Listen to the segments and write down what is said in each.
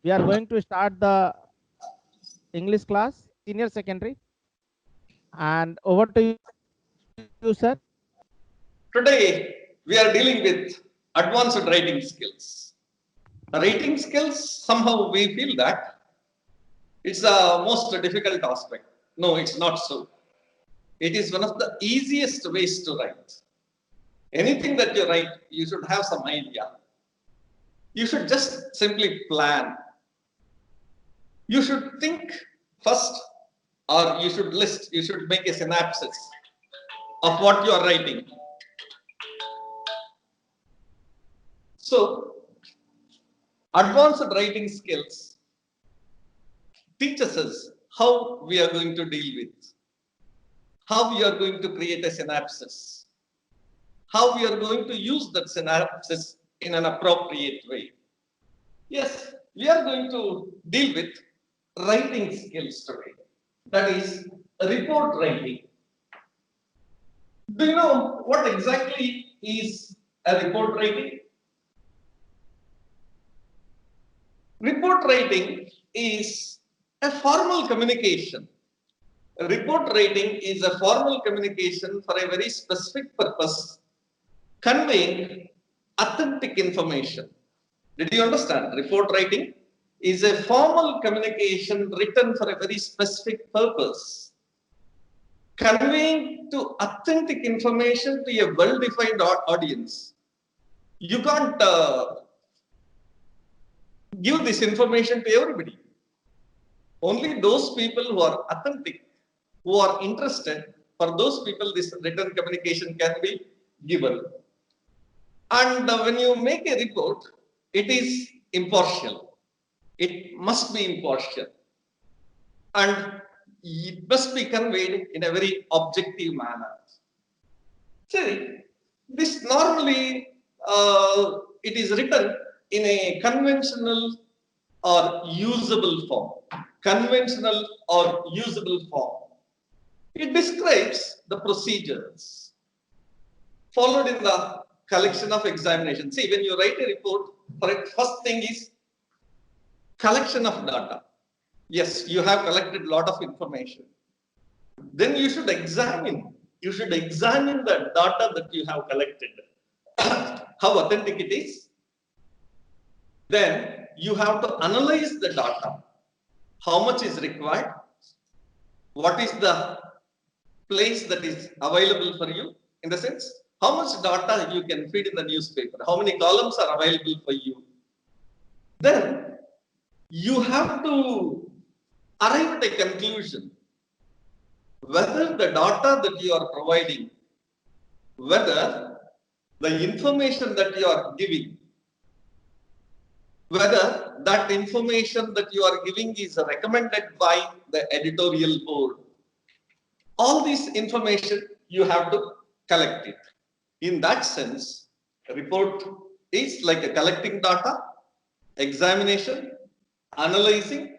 we are going to start the English class, senior secondary, and over to you, sir. Today, we are dealing with advanced writing skills. Writing skills, somehow we feel that it's the most difficult aspect. No, it's not so. It is one of the easiest ways to write. Anything that you write, you should have some idea. You should just simply plan. You should think first, or you should list, you should make a synopsis of what you are writing. So, advanced writing skills teaches us how we are going to deal with, how we are going to create a synopsis, how we are going to use that synopsis in an appropriate way. Yes, we are going to deal with writing skills today. That is report writing. Do you know what exactly is a report writing? Report writing is a formal communication. Report writing is a formal communication for a very specific purpose, conveying authentic information. Did you understand? Report writing is a formal communication written for a very specific purpose, conveying to authentic information to a well-defined audience. You can't give this information to everybody. Only those people who are authentic, who are interested, for those people this written communication can be given. And when you make a report, it is impartial. It must be impartial. And it must be conveyed in a very objective manner. See, this normally it is written in a conventional or usable form. Conventional or usable form. It describes the procedures followed in the collection of examination. See, when you write a report, first thing is collection of data. Yes, you have collected a lot of information. Then you should examine. You should examine the data that you have collected. How authentic it is. Then you have to analyze the data. How much is required? What is the place that is available for you? In the sense, how much data you can feed in the newspaper? How many columns are available for you? Then you have to arrive at a conclusion whether the data that you are providing, whether the information that you are giving, whether that information that you are giving is recommended by the editorial board. All this information you have to collect it. In that sense, a report is like a collecting data, examination, analyzing,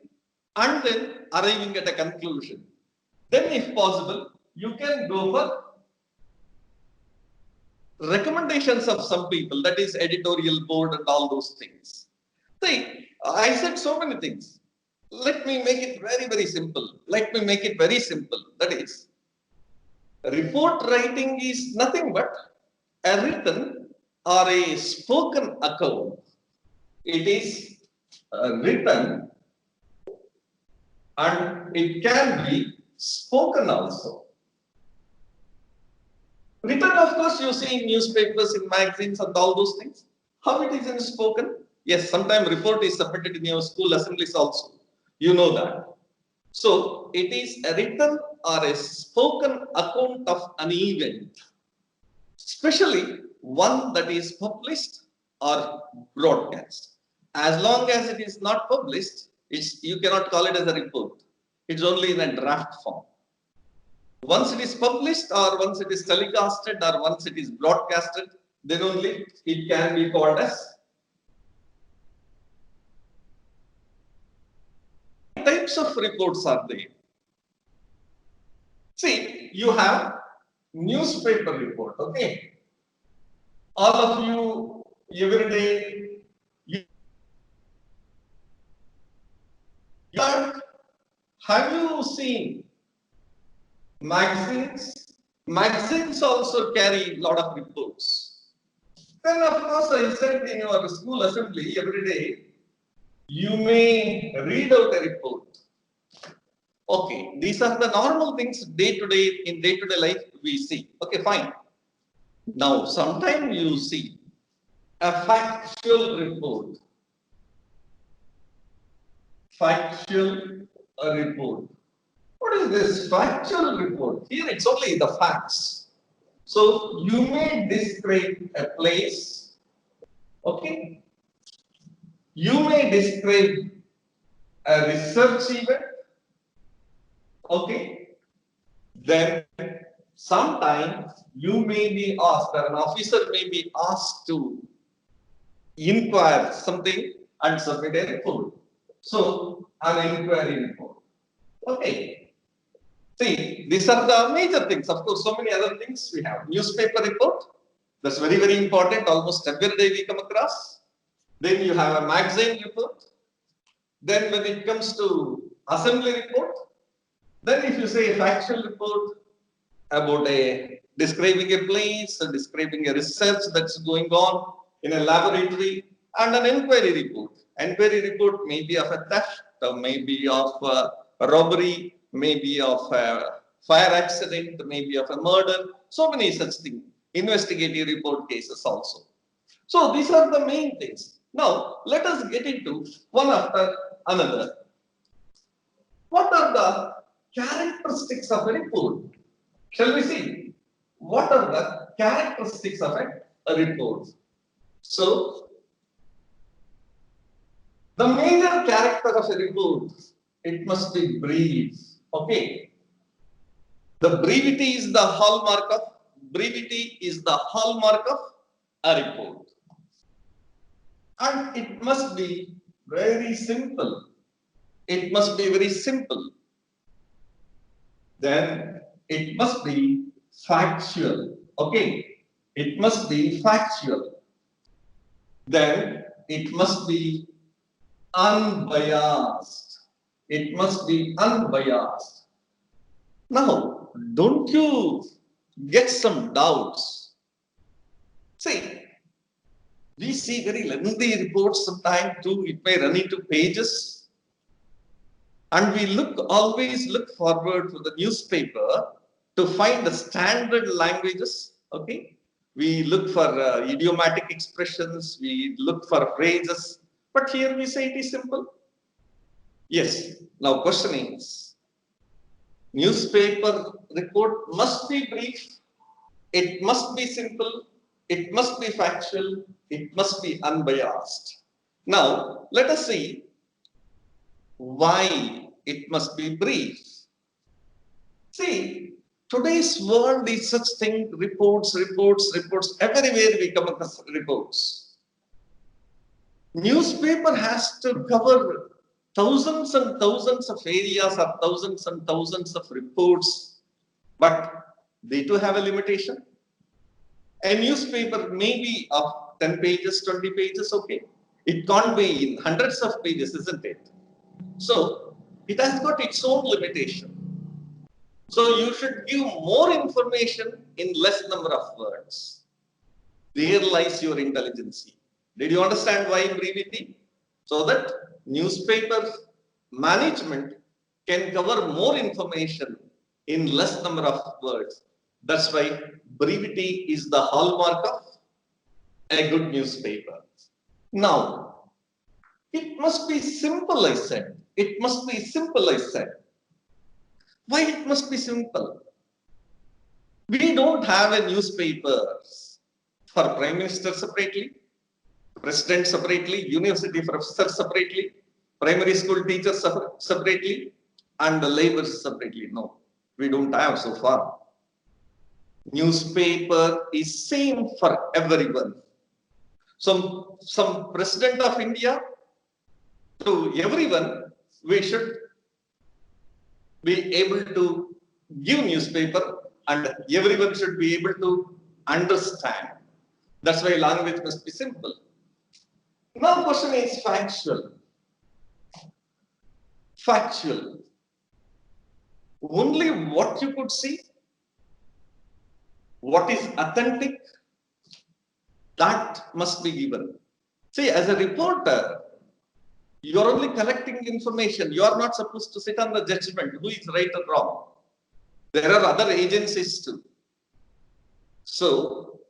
and then arriving at a conclusion. Then, if possible, you can go for recommendations of some people, that is editorial board and all those things. See, I said so many things. Let me make it very, very simple. Let me make it very simple. That is, report writing is nothing but a written or a spoken account. It is written and it can be spoken also. Written, of course, you see in newspapers, in magazines, and all those things. How it is in spoken? Yes, sometimes report is submitted in your school assemblies also. You know that. So, it is a written or a spoken account of an event, especially one that is published or broadcast. As long as it is not published, you cannot call it as a report. It's only in a draft form. Once it is published or once it is telecasted or once it is broadcasted, then only it can be called as. Types of reports are there. See, you have newspaper report, okay? All of you every day But have you seen magazines? Magazines also carry a lot of reports. Then, of course, I said in your school assembly every day, you may read out a report. Okay, these are the normal things day to day in day to day life we see. Okay, fine. Now, sometimes you see a factual report. Factual report. What is this factual report? Here it's only the facts. So you may describe a place. Okay. You may describe a research event. Okay. Then sometimes you may be asked, or an officer may be asked to inquire something and submit a report. So, an inquiry report. Okay. See, these are the major things. Of course, so many other things we have. Newspaper report. That's very, very important. Almost every day we come across. Then you have a magazine report. Then when it comes to assembly report, then if you say a factual report about a describing a place, describing a research that's going on in a laboratory, and an inquiry report. Inquiry report may be of a theft, or maybe of a robbery, maybe of a fire accident, maybe of a murder. So many such things. Investigative report cases also. So these are the main things. Now let us get into one after another. What are the characteristics of a report? Shall we see? What are the characteristics of a report? So, the major character of a report, it must be brief. Okay. The brevity is the hallmark of a report. And it must be very simple. It must be very simple. Then it must be factual. Okay. It must be factual. Then it must be unbiased. It must be unbiased. Now, don't you get some doubts? See, we see very lengthy reports sometimes too. It may run into pages. And we always look forward to the newspaper to find the standard languages. Okay. We look for idiomatic expressions. We look for phrases. But here we say it is simple. Yes. Now, question is, newspaper report must be brief, it must be simple, it must be factual, it must be unbiased. Now, let us see why it must be brief. See, today's world is such thing, reports. Everywhere we come across reports. Newspaper has to cover thousands and thousands of areas or thousands and thousands of reports, but they too have a limitation. A newspaper may be of 10 pages, 20 pages, okay. It can't be in hundreds of pages, isn't it? So it has got its own limitation. So you should give more information in less number of words. There lies your intelligence. Did you understand why brevity? So that newspaper management can cover more information in less number of words. That's why brevity is the hallmark of a good newspaper. Now, it must be simple, I said. It must be simple, I said. Why it must be simple? We don't have a newspaper for Prime Minister separately, President separately, University professor separately, primary school teachers separately, and the laborers separately. No, we don't have so far. Newspaper is same for everyone. Some President of India, to everyone, we should be able to give newspaper and everyone should be able to understand. That's why language must be simple. Now question is factual. factual. Only what you could see, what is authentic, that must be given. See, as a reporter, you are only collecting information. You are not supposed to sit on the judgment who is right or wrong. There are other agencies too. So,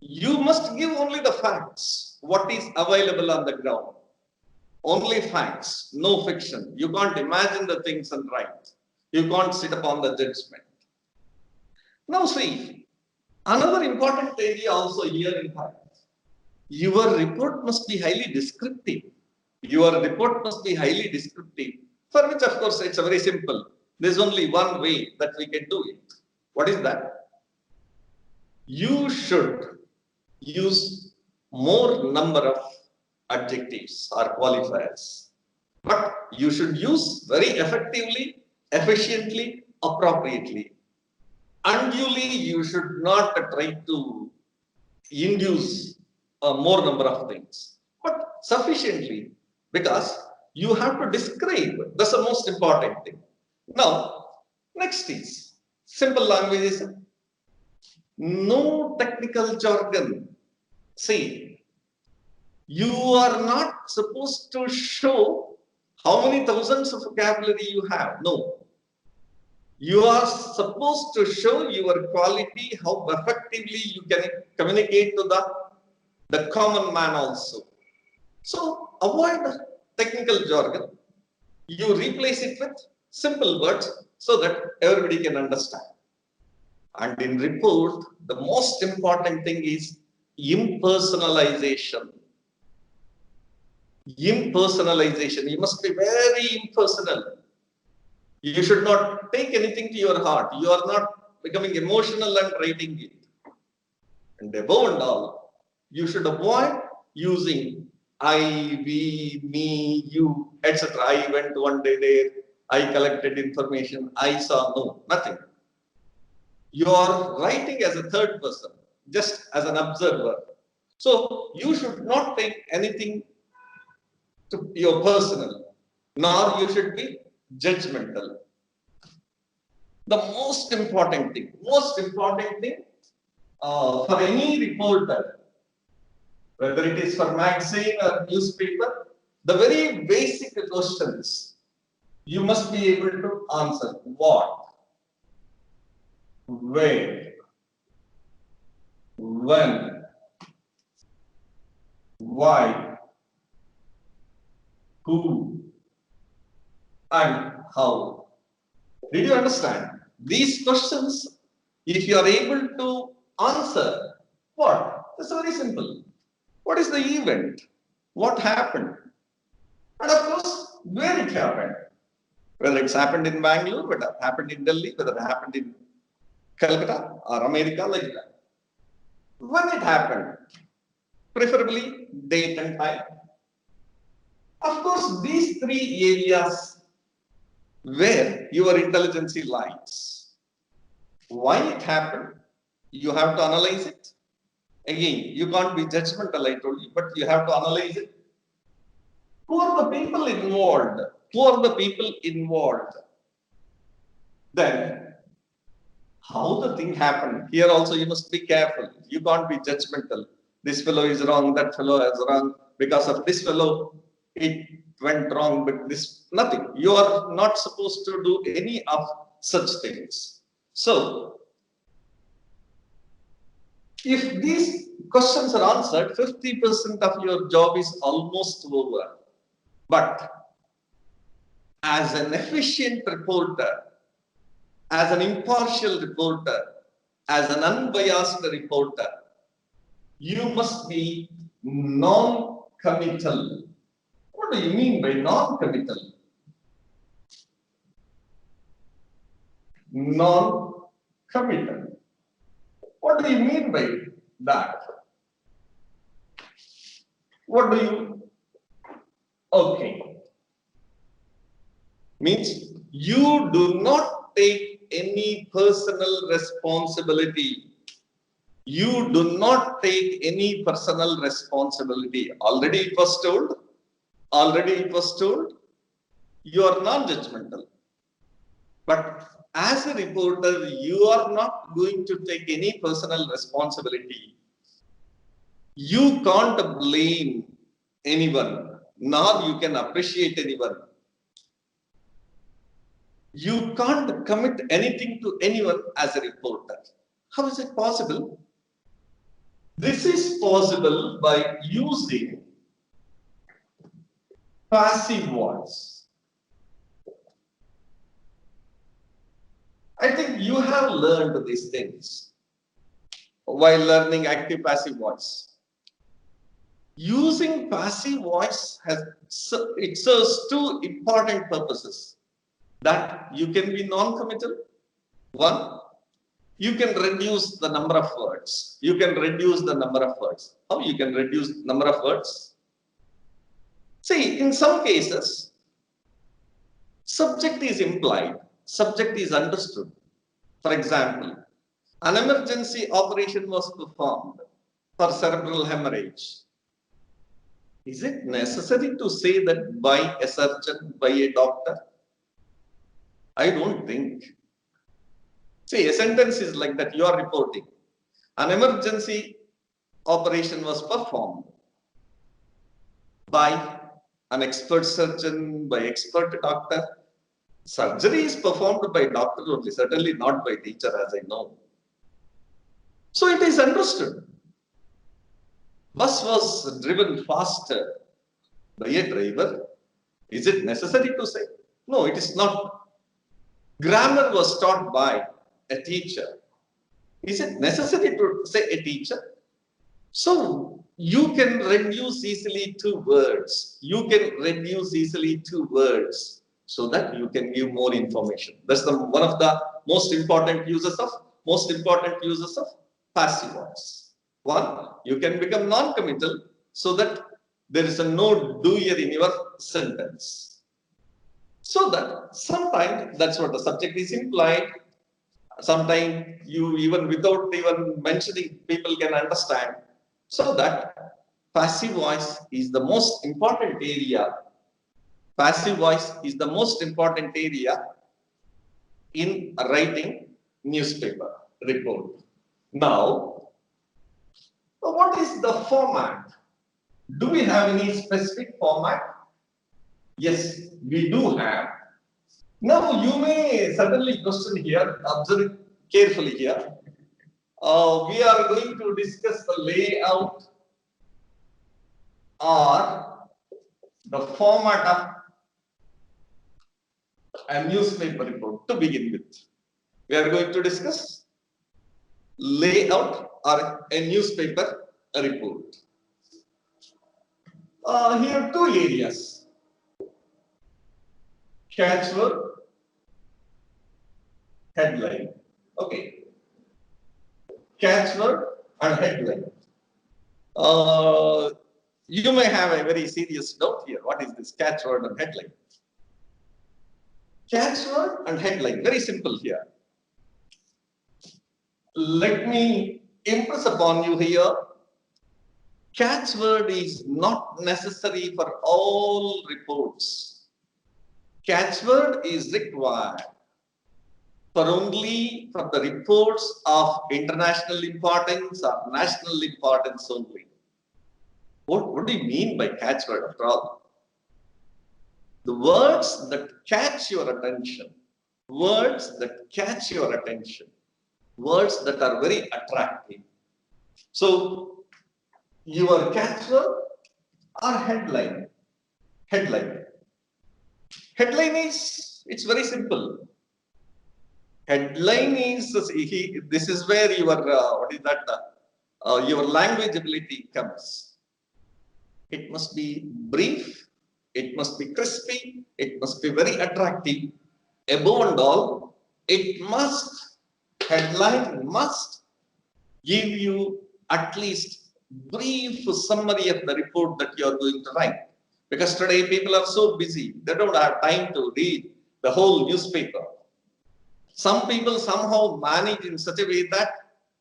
you must give only the facts, what is available on the ground. Only facts, no fiction. You can't imagine the things and write. You can't sit upon the judgment. Now see, another important area also here in fact, your report must be highly descriptive. Your report must be highly descriptive, for which of course it's very simple. There's only one way that we can do it. What is that? You should use more number of adjectives or qualifiers, but you should use very effectively, efficiently, appropriately. Unduly, you should not try to induce a more number of things, but sufficiently, because you have to describe. That's the most important thing. Now, next is simple language. No technical jargon. See, you are not supposed to show how many thousands of vocabulary you have. No. You are supposed to show your quality, how effectively you can communicate to the common man also. So avoid technical jargon. You replace it with simple words so that everybody can understand. And in report, the most important thing is impersonalization. Impersonalization. You must be very impersonal. You should not take anything to your heart. You are not becoming emotional and writing it. And above and all, you should avoid using I, we, me, you, etc. I went one day there, I collected information, I saw. No, nothing. You are writing as a third person, just as an observer. So you should not take anything to your personal, nor you should be judgmental. The most important thing for any reporter, whether it is for magazine or newspaper, the very basic questions you must be able to answer. What? Where? When? Why? Who? And how? Did you understand? These questions, if you are able to answer, what? It's very simple. What is the event? What happened? And of course, where it happened. Whether it's happened in Bangalore, whether it happened in Delhi, whether it happened in Calcutta or America, like that. When it happened, preferably date and time. Of course, these three areas where your intelligence lies. Why it happened, you have to analyze it. Again, you can't be judgmental, I told you, but you have to analyze it. Who are the people involved? Who are the people involved? Then, how the thing happened? Here also you must be careful. You can't be judgmental. This fellow is wrong, that fellow is wrong. Because of this fellow, it went wrong, but this, nothing. You are not supposed to do any of such things. So, if these questions are answered, 50% of your job is almost over. But as an efficient reporter, as an impartial reporter, as an unbiased reporter, you must be non-committal. What do you mean by non-committal? Non-committal. What do you mean by that? What do you? Okay. Means you do not take any personal responsibility. You do not take any personal responsibility. Already it was told. You are non-judgmental. But as a reporter, you are not going to take any personal responsibility. You can't blame anyone, nor you can appreciate anyone. You can't commit anything to anyone as a reporter. How is it possible? This is possible by using passive voice. I think you have learned these things while learning active passive voice. Using passive voice it serves two important purposes. That you can be non-committal. One, you can reduce the number of words. You can reduce the number of words. How you can reduce number of words? See, in some cases, subject is implied, subject is understood. For example, an emergency operation was performed for cerebral hemorrhage. Is it necessary to say that by a surgeon, by a doctor? I don't think. See, a sentence is like that you are reporting. An emergency operation was performed by an expert surgeon, by expert doctor. Surgery is performed by doctor only, certainly not by teacher, as I know. So it is understood. Bus was driven faster by a driver. Is it necessary to say? No, it is not. Grammar was taught by a teacher. Is it necessary to say a teacher? So you can reduce easily two words. You can reduce easily two words so that you can give more information. That's one of the most important uses of passive voice. One, you can become non-committal so that there is a no doer in your sentence. So that sometimes that's what the subject is implied. Sometimes you even without even mentioning, people can understand. So that passive voice is the most important area. Passive voice is the most important area in writing newspaper report. Now, what is the format? Do we have any specific format? Yes, we do have. Now, you may certainly question here, observe carefully here. We are going to discuss the layout or the format of a newspaper report to begin with. We are going to discuss layout or a newspaper report. Here two areas. Catchword, headline. Okay. Catchword and headline. You may have a very serious doubt here. What is this catchword and headline? Catchword and headline, very simple here. Let me impress upon you here. Catchword is not necessary for all reports. Catchword is required for the reports of international importance or national importance only. What do you mean by catchword after all? The words that catch your attention, words that catch your attention, words that are very attractive. So, your catchword or headline? Headline. Headline is, it's very simple. Headline is, this is where your language ability comes. It must be brief, it must be crispy, it must be very attractive. Above and all, headline must give you at least brief summary of the report that you are going to write. Because today people are so busy, they don't have time to read the whole newspaper. Some people somehow manage in such a way that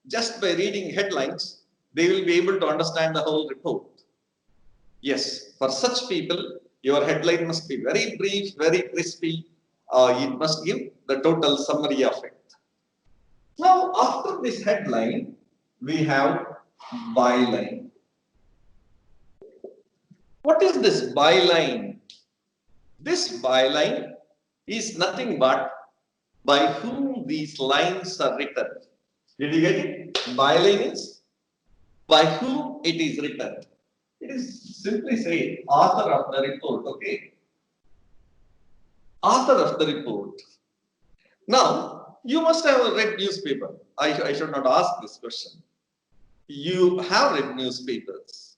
just by reading headlines, they will be able to understand the whole report. Yes, for such people, Your headline must be very brief, very crispy. It must give the total summary of it. Now, after this headline, we have byline. What is this byline? This byline is nothing but by whom these lines are written. Did you get it? Byline is by whom it is written. It is simply say author of the report, okay? Author of the report. Now, you must have read newspaper. I should not ask this question. You have read newspapers.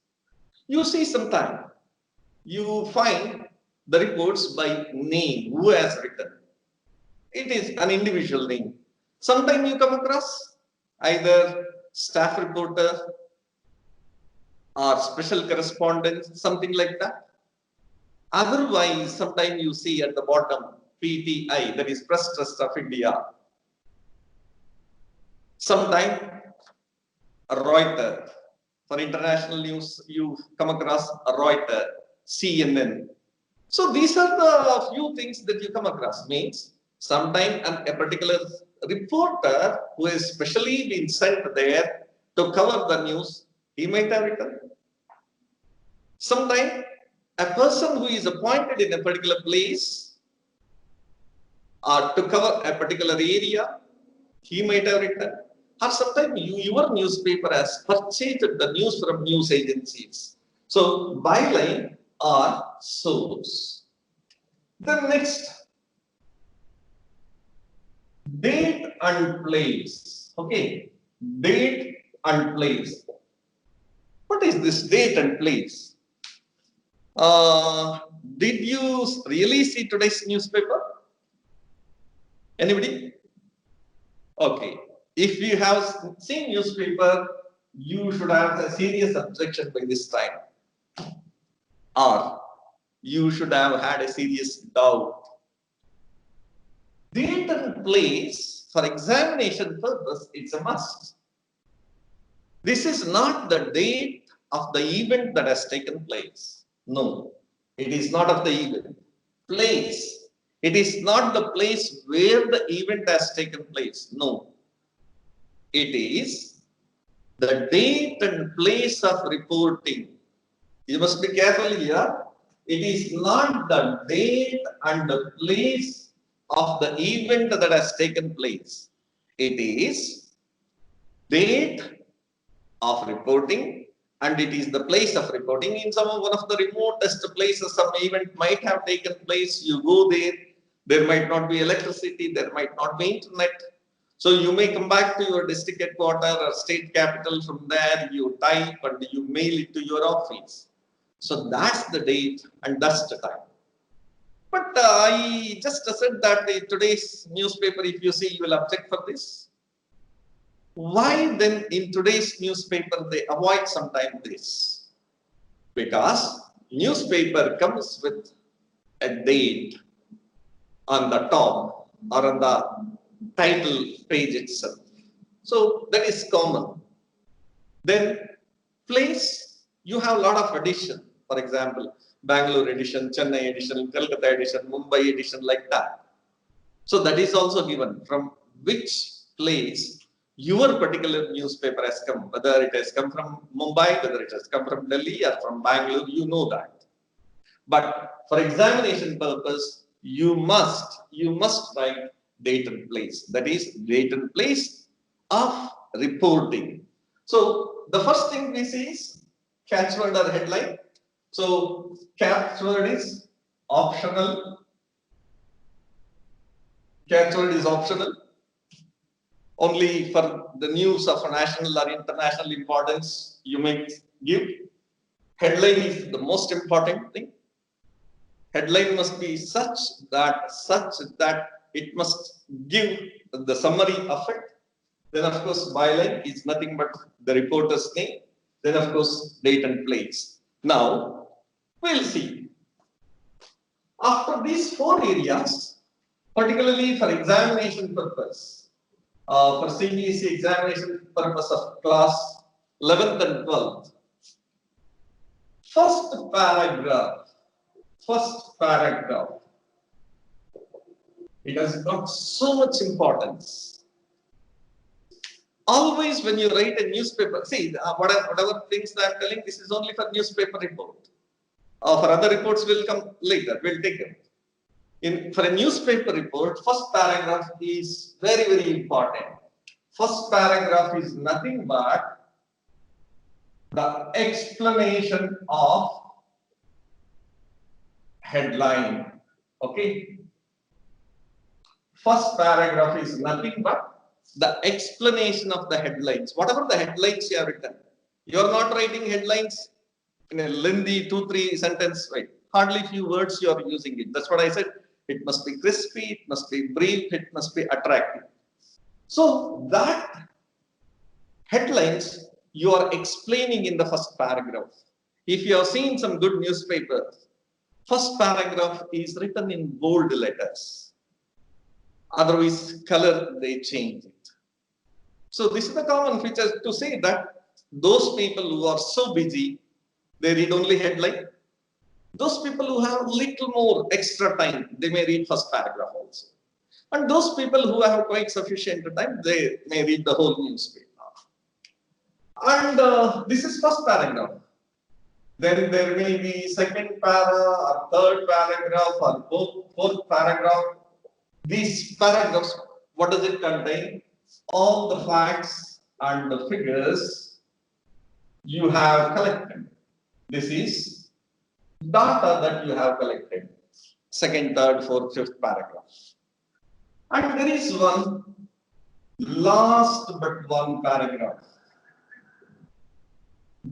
You see sometime, you find the reports by name, who has written. It is an individual name. Sometimes you come across either staff reporter or special correspondent, something like that. Otherwise, sometimes you see at the bottom PTI, that is Press Trust of India. Sometimes Reuters. For international news, you come across Reuters, CNN. So these are the few things that you come across. Means sometimes a particular reporter who has specially been sent there to cover the news, he might have written. Sometimes a person who is appointed in a particular place or to cover a particular area, he might have written. Or sometimes your newspaper has purchased the news from news agencies. So byline or source. Then next, date and place. Okay, date and place. What is this date and place? Did you really see today's newspaper? Anybody? Okay. If you have seen newspaper, you should have a serious objection by this time. Or you should have had a serious doubt. Date and place for examination purpose, it's a must. This is not the date of the event that has taken place. No, it is not of the event. Place. It is not the place where the event has taken place. No. It is the date and place of reporting. You must be careful here. It is not the date and the place of the event that has taken place. It is date of reporting and it is the place of reporting. In one of the remotest places, some event might have taken place. You go there. There might not be electricity. There might not be internet. So you may come back to your district headquarters or state capital. From there, you type and you mail it to your office. So that's the date and that's the time. But I just said that in today's newspaper, if you see, you will object for this. Why then in today's newspaper they avoid sometimes this? Because newspaper comes with a date on the top or on the title page itself. So that is common. Then place, you have a lot of edition. For example, Bangalore edition, Chennai edition, Kolkata edition, Mumbai edition, like that. So that is also given from which place your particular newspaper has come, whether it has come from Mumbai, whether it has come from Delhi or from Bangalore, you know that. But for examination purpose, you must write date and place. That is date and place of reporting. So the first thing we see is catchword or headline. So catchword is optional. Catchword is optional. Only for the news of national or international importance you may give. Headline is the most important thing. Headline must be such that it must give the summary of it. Then of course byline is nothing but the reporter's name. Then of course date and place. Now we'll see. After these four areas, particularly for examination purpose, for CBSE examination purpose of class 11th and 12th, first paragraph first paragraph. It has got so much importance. Always when you write a newspaper, see, whatever things I am telling, this is only for newspaper report. For other reports will come later, we'll take it. For a newspaper report, first paragraph is very, very important. First paragraph is nothing but the explanation of headline. Okay. First paragraph is nothing but the explanation of the headlines. Whatever the headlines you have written, you are not writing headlines in a lengthy 2-3 sentence way. Hardly few words you are using it. That's what I said. It must be crispy, it must be brief, it must be attractive. So that headlines you are explaining in the first paragraph. If you have seen some good newspapers, first paragraph is written in bold letters. Otherwise, color they change it. So this is the common feature to say that those people who are so busy, they read only headline. Those people who have little more extra time, they may read first paragraph also. And those people who have quite sufficient time, they may read the whole newspaper. And this is first paragraph. Then there may be second para, or third paragraph, or fourth paragraph. These paragraphs, what does it contain? All the facts and the figures you have collected. This is data that you have collected. Second, third, fourth, fifth paragraph. And there is one last but one paragraph.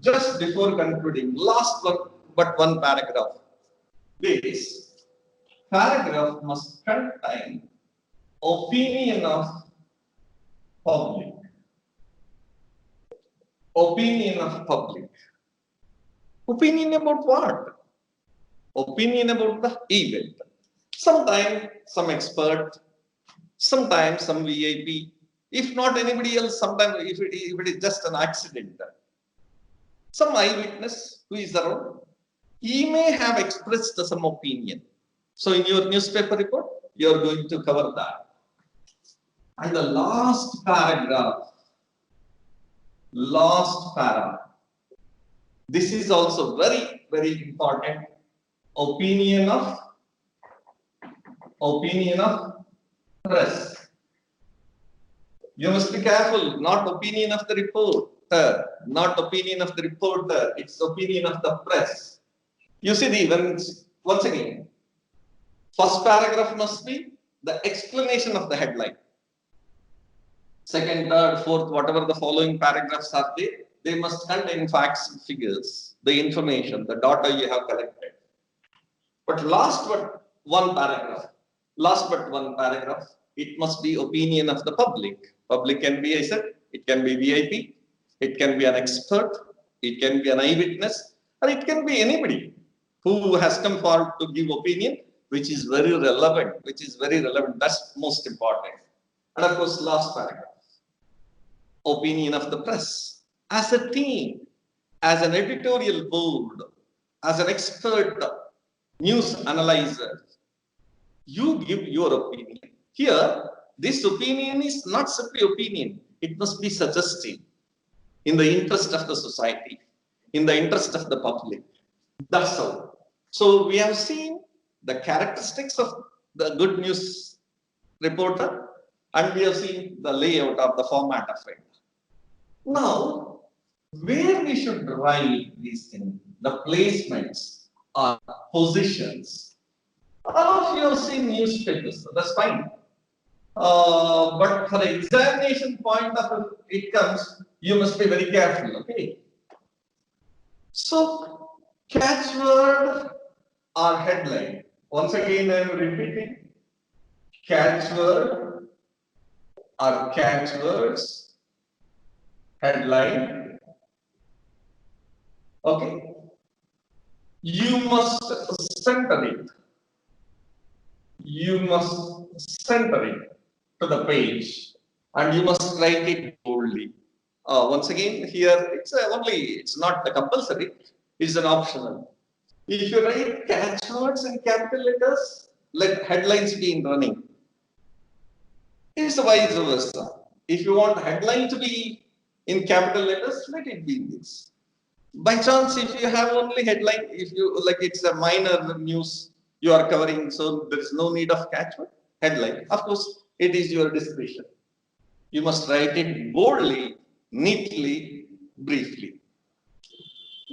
Just before concluding, last one but one paragraph. This paragraph must contain opinion of public. Opinion of public. Opinion about what? Opinion about the event. Sometimes some expert, sometimes some VIP. If not anybody else, sometimes if it is just an accident. Some eyewitness who is around, he may have expressed some opinion. So in your newspaper report, you are going to cover that. And the last paragraph, last para, this is also very, very important. Opinion of press. You must be careful, not opinion of the reporter, not opinion of the reporter, it's opinion of the press. You see, once again, first paragraph must be the explanation of the headline. Second, third, fourth, whatever the following paragraphs are there, they must contain facts and figures, the information, the data you have collected. But last but one paragraph, it must be opinion of the public. Public can be, I said, it can be VIP, it can be an expert, it can be an eyewitness, or it can be anybody who has come forward to give opinion, which is very relevant, that's most important. And of course, last paragraph, opinion of the press. As a team, as an editorial board, as an expert news analyzer, you give your opinion. Here, this opinion is not simply opinion, it must be suggestive in the interest of the society, in the interest of the public. That's all. So we have seen the characteristics of the good news reporter, and we have seen the layout of the format of it. Now, where we should write these things, the placements or positions. All of you have seen newspapers, so that's fine. But for the examination point of it comes, you must be very careful, okay? So, catchword or headline. Once again, I am repeating. Catchword or catchwords, headline. Okay. You must center it. You must center it to the page, and you must write it boldly. Once again, here it's not compulsory; it's an optional. If you write catchwords in capital letters, let headlines be in running. It's vice versa. If you want headline to be in capital letters, let it be in this. By chance, if you have only headline, if you like it's a minor news you are covering, so there is no need of catchword headline. Of course, it is your discretion. You must write it boldly, neatly, briefly.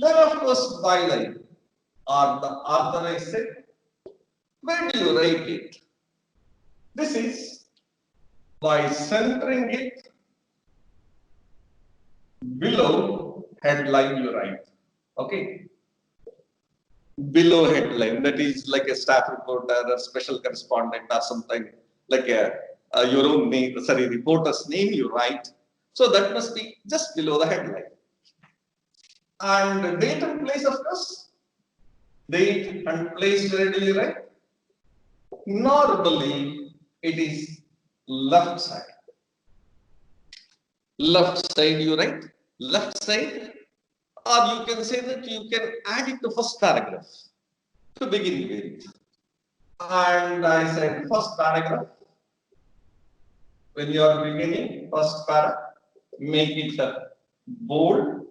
Then, of course, byline or the authorized set. Where do you write it? This is by centering it below headline you write. Okay. Below headline, that is like a staff reporter, a special correspondent, or something like your own name, sorry, reporter's name you write. So that must be just below the headline. And date and place, of course. Date and place, where do you write? Normally, it is left side. Left side, you write left side, or you can say that you can add it to first paragraph to begin with. And I said first paragraph. When you are beginning first paragraph, make it bold.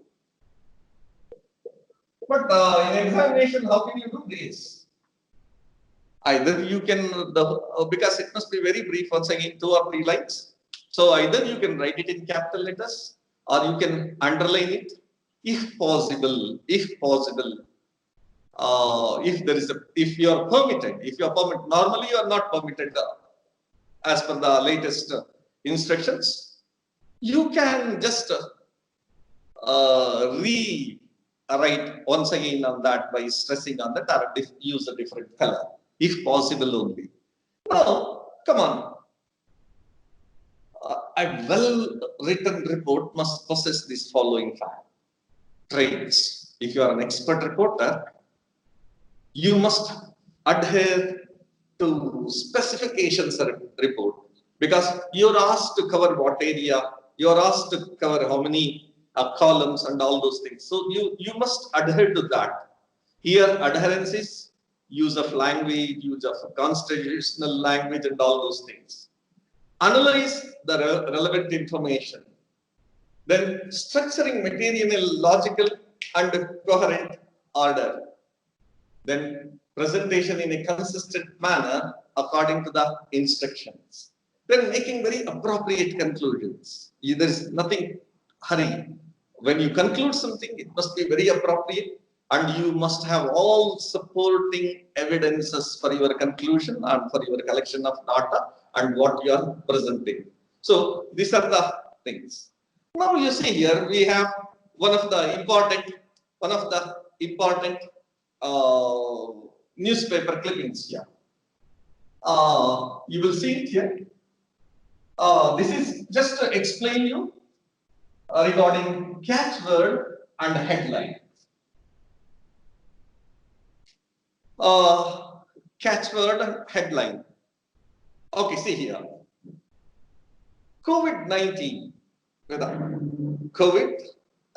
But in examination, how can you do this? Either you can, because it must be very brief, once again, 2 or 3 lines. So either you can write it in capital letters or you can underline it if possible, if you are permitted, normally you are not permitted as per the latest instructions. You can just rewrite once again on that by stressing on that or use a different color, if possible only. Now, come on. A well-written report must possess these following traits. If you are an expert reporter, you must adhere to specifications report because you're asked to cover what area, you're asked to cover how many columns and all those things. So you must adhere to that. Here, adherence is use of language, use of constitutional language and all those things. Analyze the relevant information. Then structuring material in a logical and coherent order. Then presentation in a consistent manner according to the instructions. Then making very appropriate conclusions. There is nothing hurry. When you conclude something, it must be very appropriate and you must have all supporting evidences for your conclusion and for your collection of data and what you are presenting. So these are the things. Now you see here we have one of the important newspaper clippings here. You will see it here. This is just to explain you regarding catchword and headline. Catchword and headline. Okay, see here. COVID-19. COVID,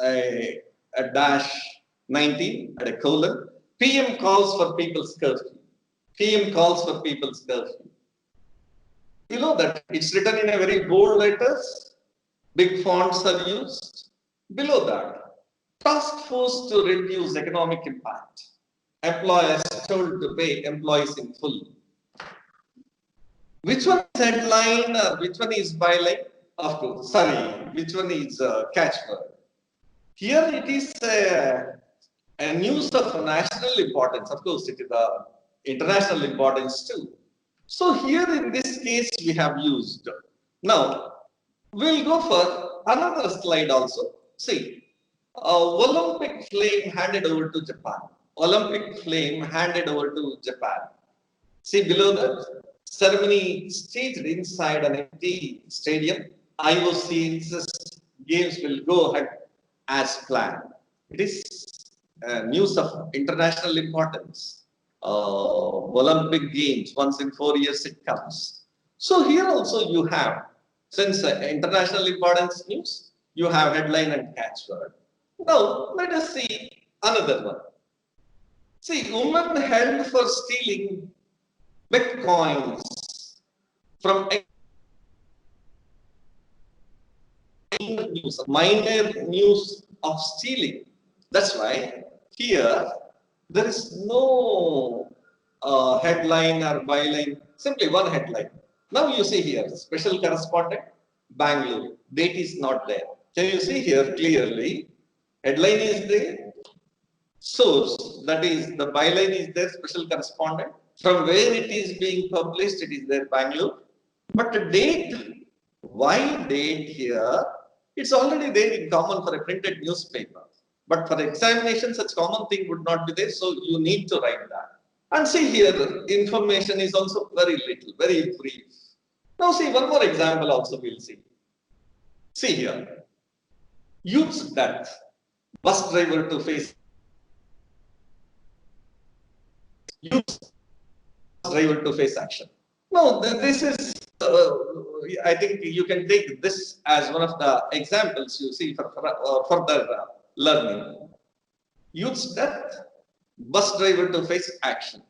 a dash 19 and a colon. PM calls for people's curfew. PM calls for people's curfew. You know that it's written in a very bold letters. Big fonts are used. Below that, task force to reduce economic impact. Employers told to pay employees in full. Which one is headline or which one is byline? Of course, sorry, which one is catchword? Here it is a news of national importance. Of course, it is international importance too. So here in this case we have used. Now, we'll go for another slide also. See, Olympic flame handed over to Japan. Olympic flame handed over to Japan. See below that, ceremony staged inside an empty stadium. IOC insists games will go ahead as planned. It is news of international importance. Olympic Games, once in 4 years it comes. So here also you have, since international importance news, you have headline and catchword. Now let us see another one. See, woman held for stealing bitcoins from minor news of stealing. That's why here there is no headline or byline, simply one headline. Now you see here, special correspondent, Bangalore. Date is not there. Can you see here clearly? Headline is there, source, that is the byline is there, special correspondent. From where it is being published, it is there, Bangalore. But the date, why date here? It's already there in common for a printed newspaper. But for examination, such common thing would not be there, so you need to write that. And see here, information is also very little, very brief. Now see, one more example also we'll see. See here, youth's death, bus driver to face youth driver to face action. No, this is, I think you can take this as one of the examples you see for further learning. Youth's death, bus driver to face action.